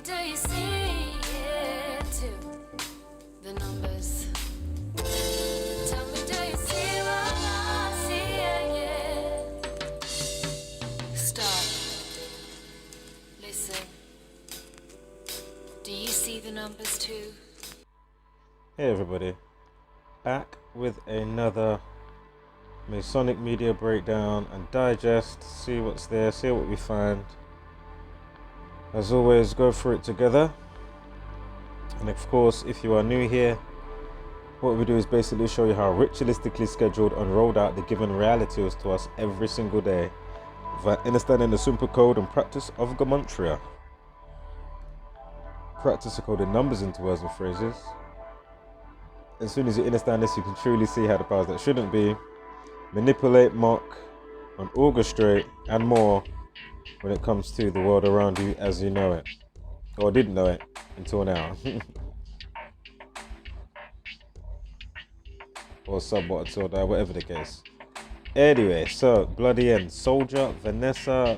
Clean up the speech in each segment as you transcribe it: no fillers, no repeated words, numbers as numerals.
do you see it too? The numbers. Tell me, do you see what I see? Yeah. Stop. Listen. Do you see the numbers too? Hey everybody, back with another Masonic Media breakdown and digest, see what's there, see what we find. As always, go through it together. And of course, if you are new here, what we do is basically show you how ritualistically scheduled and rolled out the given reality is to us every single day, by understanding the simple code and practice of Gematria. Practice of coding numbers into words and phrases. As soon as you understand this, you can truly see how the powers that shouldn't be manipulate, mock, and orchestrate, and more when it comes to the world around you as you know it, or didn't know it until now. Or somewhat until now, whatever the case. Anyway, so bloody end. Soldier Vanessa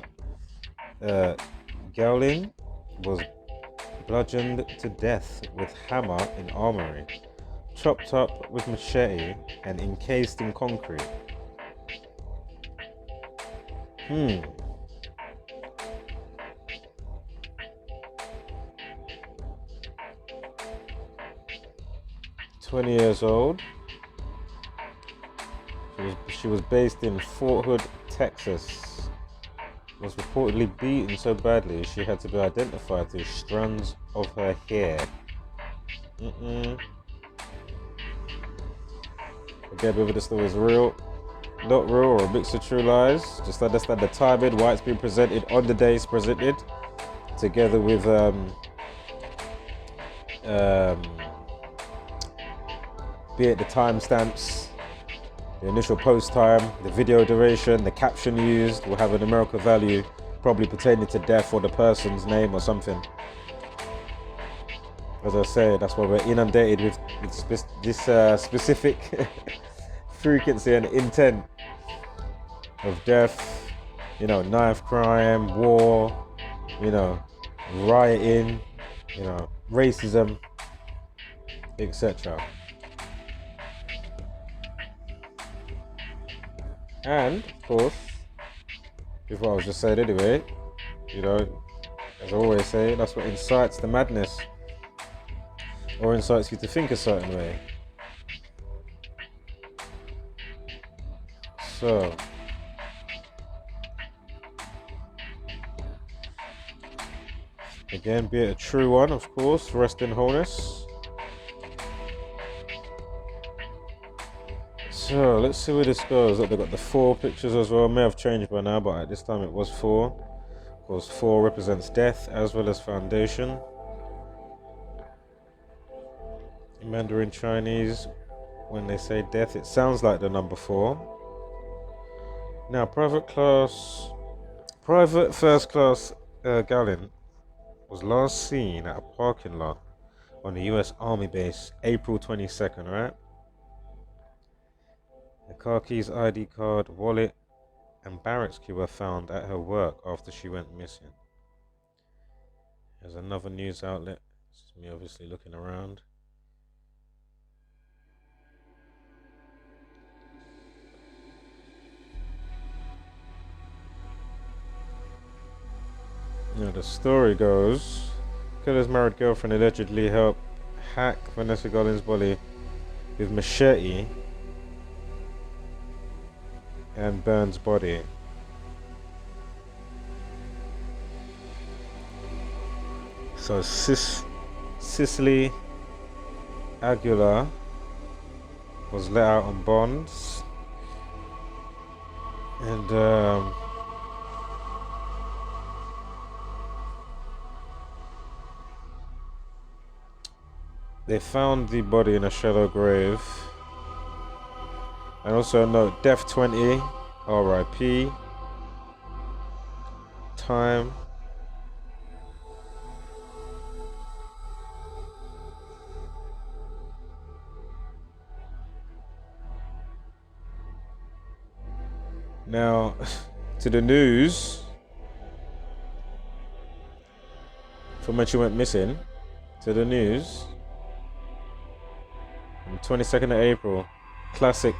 Guillen was bludgeoned to death with hammer in armory, chopped up with machete, and encased in concrete. 20 years old. She was based in Fort Hood, Texas. Was reportedly beaten so badly she had to be identified through strands of her hair. Again, whether the story is real, not real, or a mix of true lies, just understand the timing, why it's being presented on the day it's presented, together with be it the timestamps, the initial post time, the video duration, the caption used will have a numerical value, probably pertaining to death or the person's name or something. As I say, that's why we're inundated with this specific frequency and intent of death, knife crime, war, rioting, racism, etc. And of course, with what I was just saying anyway, as I always say, that's what incites the madness, or incites you to think a certain way. So, again, be it a true one, of course, rest in wholeness. So, let's see where this goes. Look, they've got the 4 pictures as well. May have changed by now, but at this time it was 4. Of course, 4 represents death as well as foundation. In Mandarin Chinese, when they say death, it sounds like the number 4. Now, Private First Class Guillen was last seen at a parking lot on the US Army base, April 22nd, right? The car keys, ID card, wallet, and barracks key were found at her work after she went missing. There's another news outlet. This is me obviously looking around. Now the story goes, killer's married girlfriend allegedly helped hack Vanessa Guillen's body with machete and Burns' body. So Cicely Aguilar was let out on bonds, and they found the body in a shallow grave. And also note, death 20, RIP, time, now to the news. from when she went missing to the news. On 22nd of April. Classic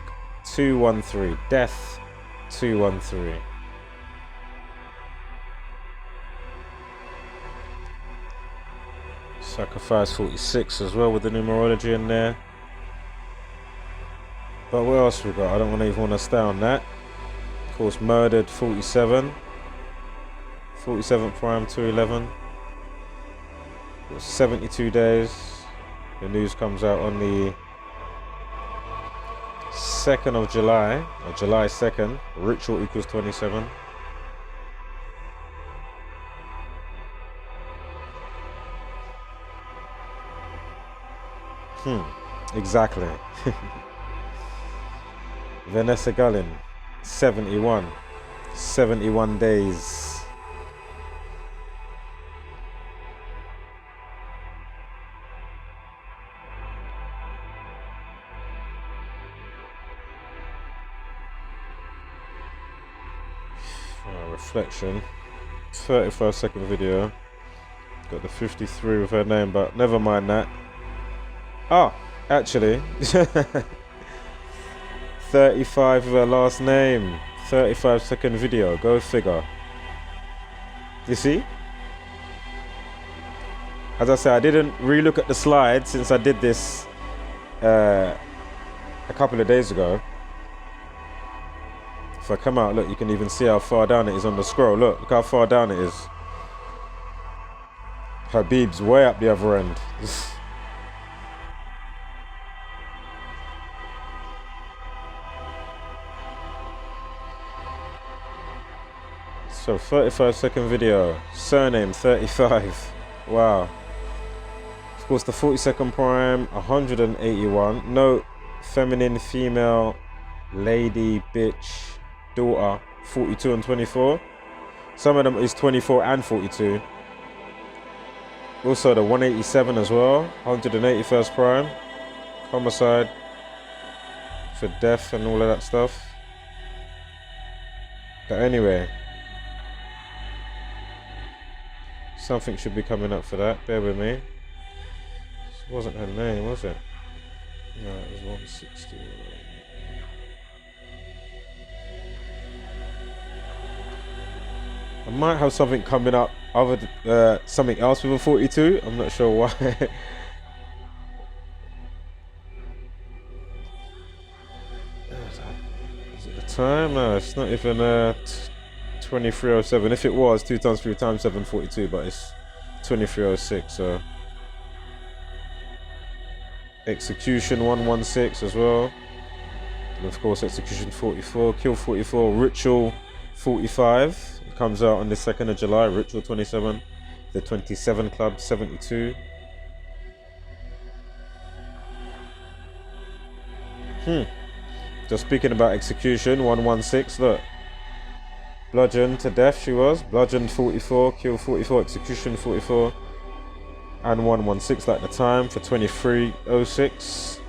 213. Death 213. Sacrifice 46 as well with the numerology in there. But what else we got? I don't even want to stay on that. Of course, murdered 47. 47th prime 211. 72 days. The news comes out on the 2nd of July, or July 2nd. Ritual equals 27. Exactly. Vanessa Guillen, 71. 71 days. Reflection. 35-second video. Got the 53 with her name, but never mind that. Ah, actually. 35 with her last name. 35-second video. Go figure. You see? As I said, I didn't re-look at the slide since I did this a couple of days ago. If I come out, look, you can even see how far down it is on the scroll. Look how far down it is. Habib's way up the other end. So 35-second video, surname 35. Wow. Of course, the 42nd prime 181. Note, feminine, female, lady, bitch, daughter 42 and 24. Some of them is 24 and 42. Also the 187 as well, 181st prime, homicide for death and all of that stuff. But anyway, something should be coming up for that. Bear with me. This wasn't her name, was it? No, it was 160. I might have something coming up, something else with a 42. I'm not sure why. Is it the time? No, it's not even 2307. If it was 2 times 3 times 7, 42, but it's 2306. So execution 116 as well, and of course execution 44, kill 44, ritual 45. It comes out on the 2nd of July. Ritual 27, the 27 club 72. Just speaking about execution 116. Look. Bludgeoned to death she was. Bludgeoned 44, kill 44, execution 44. And 116 like the time for 2306.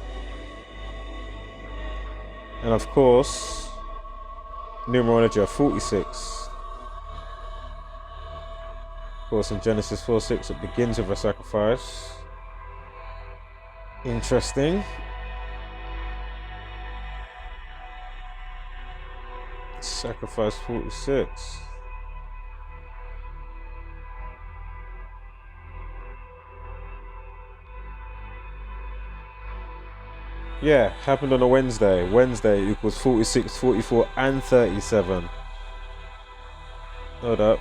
And of course, numerology of 46. Of course, in Genesis 4:6 it begins with a sacrifice. Interesting. Sacrifice 46. Yeah, happened on a Wednesday. Wednesday equals 46, 44, and 37. Hold up.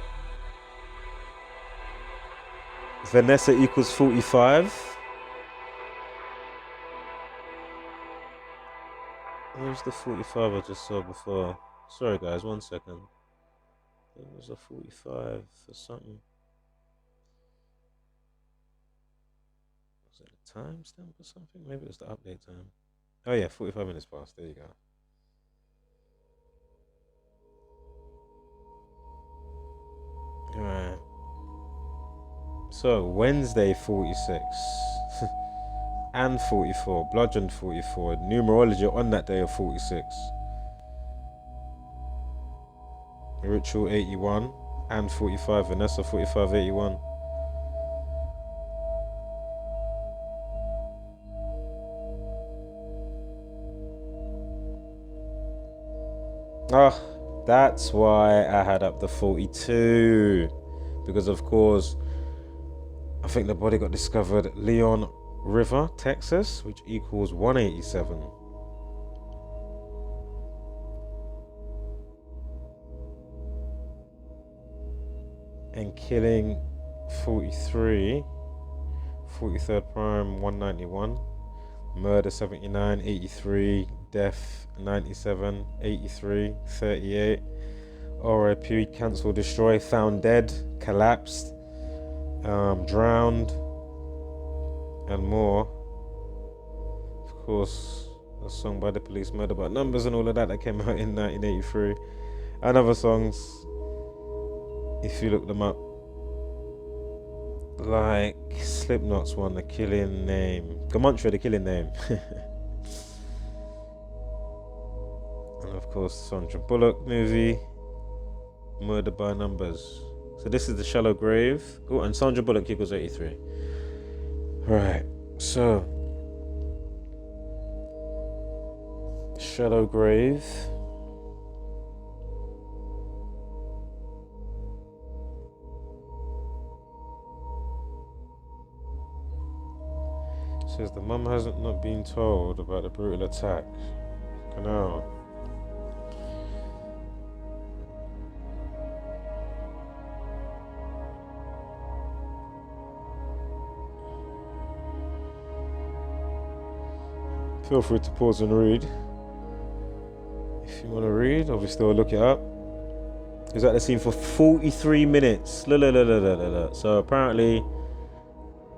Vanessa equals 45. Where's the 45 I just saw before? Sorry guys, 1 second. There was a 45 for something. Was it a timestamp or something? Maybe it was the update time. Oh yeah, 45 minutes past. There you go. Alright. So, Wednesday 46. And 44. Bludgeoned 44. Numerology on that day of 46. Ritual 81 and 45, Vanessa 45, 81. Ah, that's why I had up the 42. Because, of course, I think the body got discovered Leon River, Texas, which equals 187. And killing 43, 43rd prime, 191. Murder 79, 83. Death 97, 83, 38. RIP, cancel, destroy, found dead, collapsed, drowned, and more. Of course, a song by the Police, Murder by Numbers, and all of that came out in 1983. And other songs, if you look them up, like Slipknot's one, The Killing Name, Gematria, The Killing Name. And of course, Sandra Bullock movie, Murder by Numbers. So this is The Shallow Grave. Oh, and Sandra Bullock equals 83. Right, so Shallow Grave. Says the mum hasn't not been told about the brutal attack. Canal. Feel free to pause and read. If you want to read, obviously I'll look it up. It was at the scene for 43 minutes. So apparently,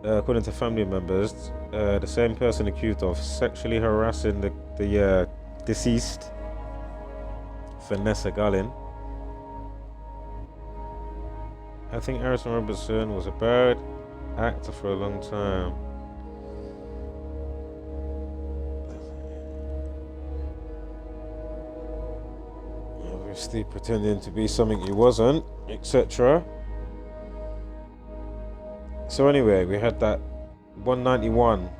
according to family members, the same person accused of sexually harassing the deceased, Vanessa Guillen. I think Aaron Robinson was a bad actor for a long time. Obviously pretending to be something he wasn't, etc. So anyway, we had that 191.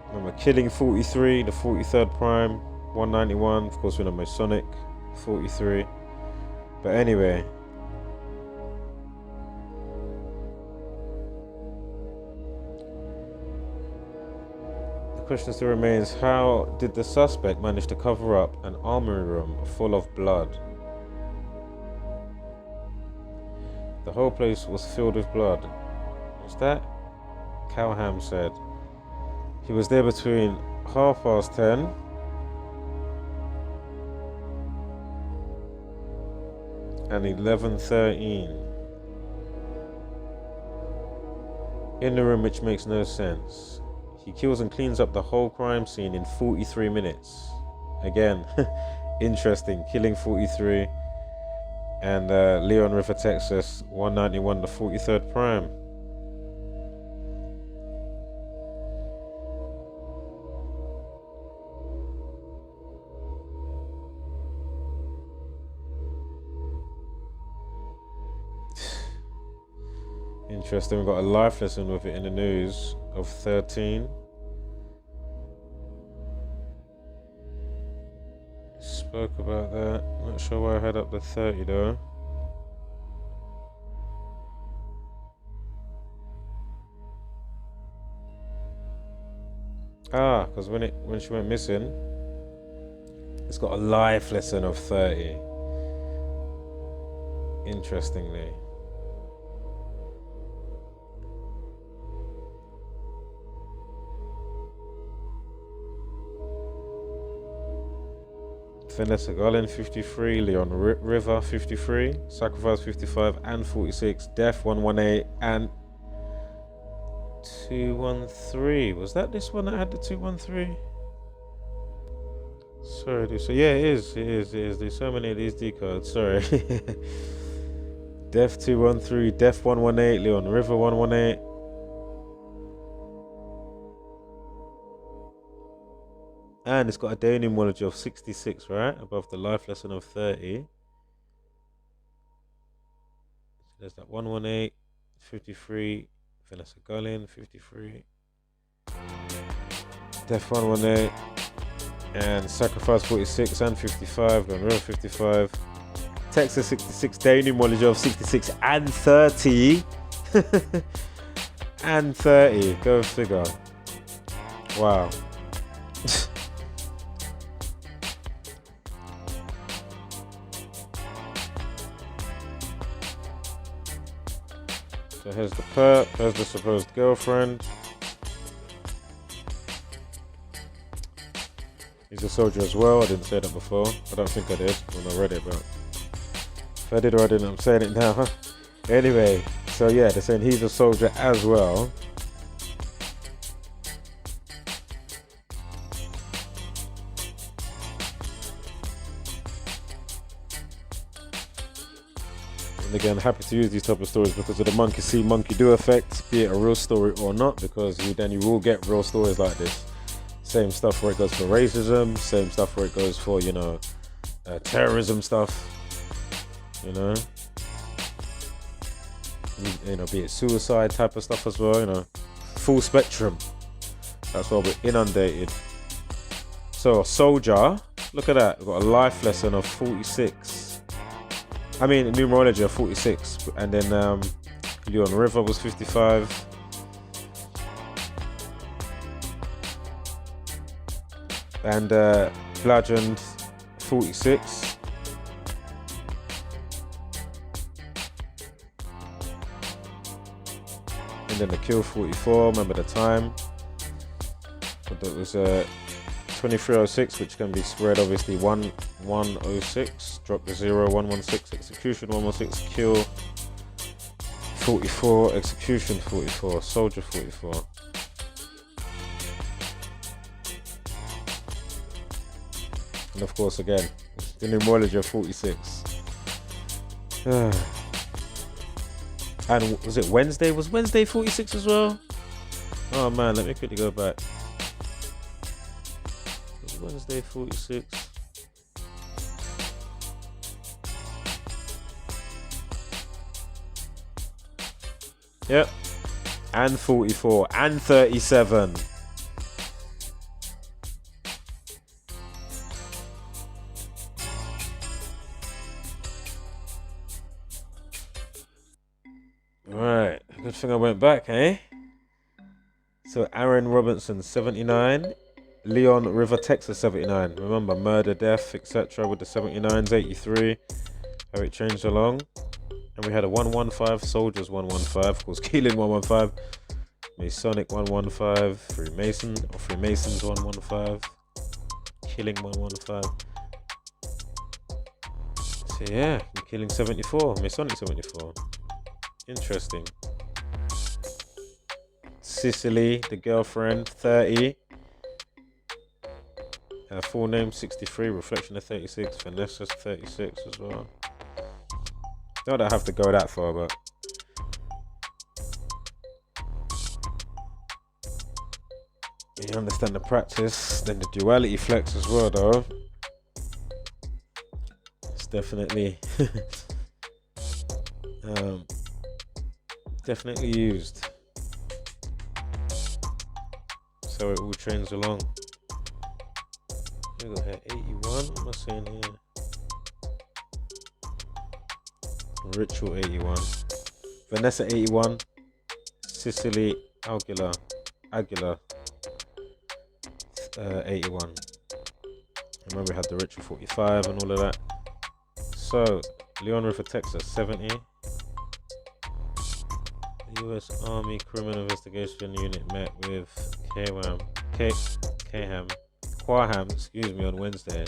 Remember, killing 43, the 43rd prime, 191. Of course, we're on Masonic, 43. But anyway, the question still remains: how did the suspect manage to cover up an armory room full of blood? The whole place was filled with blood. What's that? Calham said he was there between 10:30 and 11:13 in the room, which makes no sense. He kills and cleans up the whole crime scene in 43 minutes. Again, interesting. Killing 43 and Leon River, Texas, 191, the 43rd prime. Interesting, we got a life lesson with it in the news of 13. Spoke about that. Not sure why I had up the 30 though. Because when she went missing, it's got a life lesson of 30. Interestingly. Vanessa Guillen, 53, Leon River, 53, Sacrifice, 55 and 46, Death, 118 and 213. Was that this one that had the 213? Sorry, so yeah, it is. There's so many of these decodes, sorry. Death 213, Death 118, Leon River 118. And it's got a day numerology of 66, right? Above the life lesson of 30. So there's that 118, 53, Vanessa Guillen, 53. Death 118. And Sacrifice 46 and 55, Garner 55. Texas 66, Daniel Molliger of 66 and 30. And 30, go figure. Wow. So here's the perp, here's the supposed girlfriend. He's a soldier as well. I didn't say that before. I don't think I did when I read it, but if I did or I didn't, I'm saying it now. Anyway, so yeah, they're saying he's a soldier as well. And again, happy to use these type of stories because of the monkey see, monkey do effect, be it a real story or not, because then you will get real stories like this. Same stuff where it goes for racism, same stuff where it goes for, you know, terrorism stuff, you know, be it suicide type of stuff as well, you know, full spectrum. That's why we're inundated. So a soldier, look at that, we've got a life lesson of 46. I mean, numerology of 46, and then Leon River was 55. And bludgeoned 46. And then the kill 44, remember the time. But that was 2306, which can be spread obviously 1106, drop the 0, 116, execution 116, kill 44, execution 44, soldier 44. And of course, again, the numerology of 46. And was it Wednesday? Was Wednesday 46 as well? Oh man, let me quickly go back. Was Wednesday 46? Yep. And 44 and 37. Right, good thing I went back, eh? So Aaron Robinson 79, Leon River, Texas 79. Remember murder, death, etc. with the 79s, 83. How it changed along. And we had a 115, soldiers 115, of course Keelan 115, Masonic 115, Freemason or Freemasons 115, Killing 115. So yeah, Killing 74, Masonic 74. Interesting. Cicely, the girlfriend, 30. Her full name 63, reflection of 36. Vanessa's 36 as well. Not that I have to go that far, but you understand the practice. Then the duality flex as well, though. It's definitely definitely used. So it all trains along. We got here 81. What am I saying here? Ritual 81. Vanessa 81. Cicely Aguilar 81. Remember we had the Ritual 45 and all of that. So Leon River, Texas 70. The US Army Criminal Investigation Unit met with Quaham, on Wednesday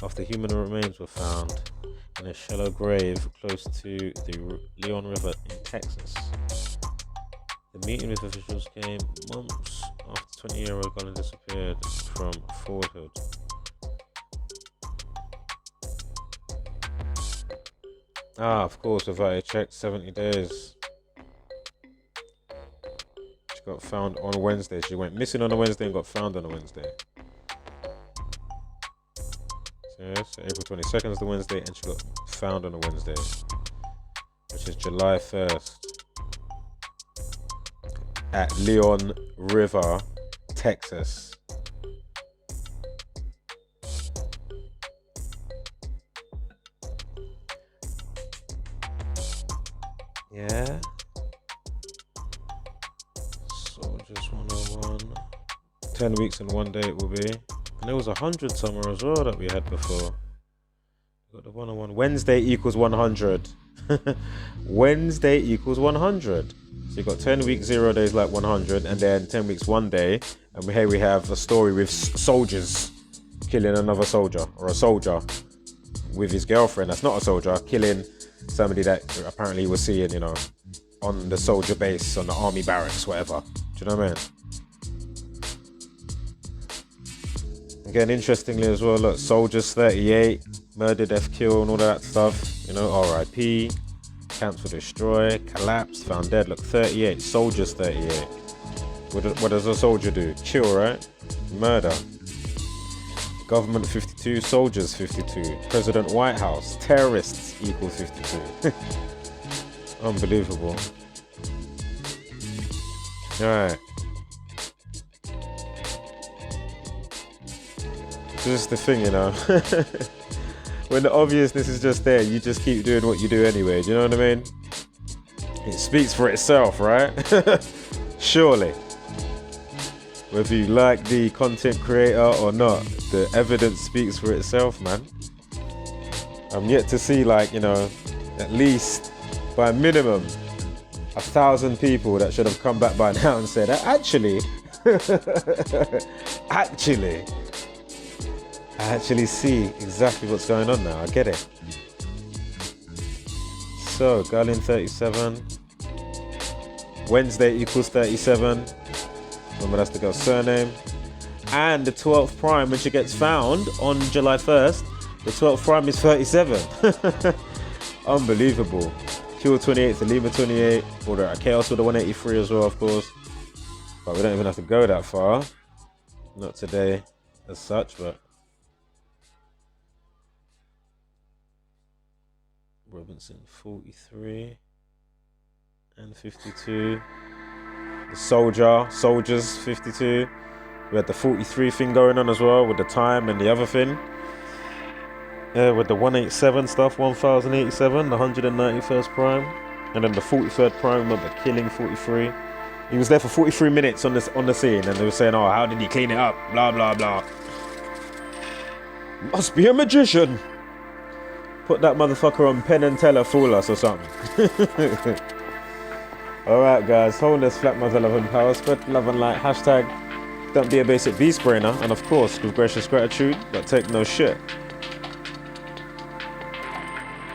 after human remains were found in a shallow grave close to the Leon River in Texas. The meeting with officials came months after 20-year-old Garner disappeared from Fort Hood. Of course, without a check, 70 days. She got found on Wednesday. She went missing on a Wednesday and got found on a Wednesday. So April 22nd is the Wednesday, and she got found on a Wednesday, which is July 1st at Leon River, Texas. Yeah. Soldiers 101. 10 weeks and 1 day it will be. And there was 100 somewhere as well that we had before. Got the 101. Wednesday equals 100. Wednesday equals 100. So you got 10 weeks, 0 days like 100, and then 10 weeks, 1 day. And here we have a story with soldiers killing another soldier, or a soldier with his girlfriend that's not a soldier, killing somebody that apparently he was seeing, you know, on the soldier base, on the army barracks, whatever. Do you know what I mean? Again, interestingly as well, look, soldiers 38, murder, death, kill, and all that stuff. You know, RIP, camps will destroy, collapse, found dead. Look, 38, soldiers 38. What does a soldier do? Kill, right? Murder. Government 52, soldiers 52. President White House, terrorists equal 52. Unbelievable. Alright. This is the thing, you know. When the obviousness is just there, you just keep doing what you do anyway. Do you know what I mean? It speaks for itself, right? Surely. Whether you like the content creator or not, the evidence speaks for itself, man. I'm yet to see, like, you know, at least by minimum 1,000 people that should have come back by now and said, actually, I actually see exactly what's going on now. I get it. So, Guillen 37. Wednesday equals 37. Remember, that's the girl's surname. And the 12th prime, when she gets found on July 1st, the 12th prime is 37. Unbelievable. Q 28, Lima 28. Order at Chaos with the 183 as well, of course. But we don't even have to go that far. Not today as such, but. Robinson 43 and 52. The soldiers 52. We had the 43 thing going on as well with the time and the other thing. With the 187 stuff, 1087, the 191st prime, and then the 43rd prime. Remember killing 43. He was there for 43 minutes on the scene, and they were saying, "Oh, how did he clean it up?" Blah blah blah. Must be a magician. Put that motherfucker on Penn and Teller, fool us or something. Alright guys, wholeness, flat mother, love and power, spread love and light, hashtag don't be a basic beast brainer, and of course with gracious gratitude, but take no shit.